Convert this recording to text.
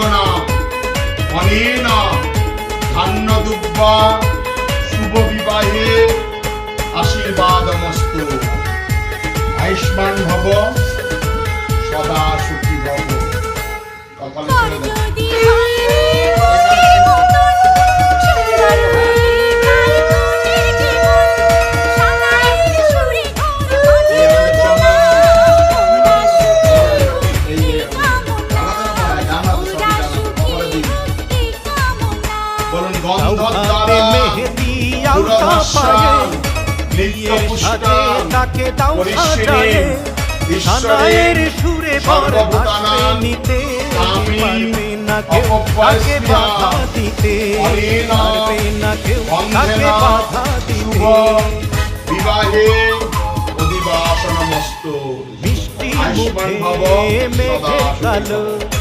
অঙ্গনা অনেনা ধান্য দুব্বা শুভ বিবাহে আশীর্বাদমস্তু। আয়ুষ্মান ভব সদা সুখী ভব। কপালে ছেড়ে দাও। বলুন গন্ধদ্বারা মেহেদি নিত্যপুষ্টা তাকে দাও পরিশ্রী সানায়ের সুরে বর ভাসবে নিতে পারবে না কেউ তাকে বাধা দিতে, পারবে না কেউ তাকে বাধা দিতে। বিবাহে অধিবাসনমস্তু। মিষ্টি আয়ুষ্মান মুখে ভব মেঘে সদা সুখী কালো ভব।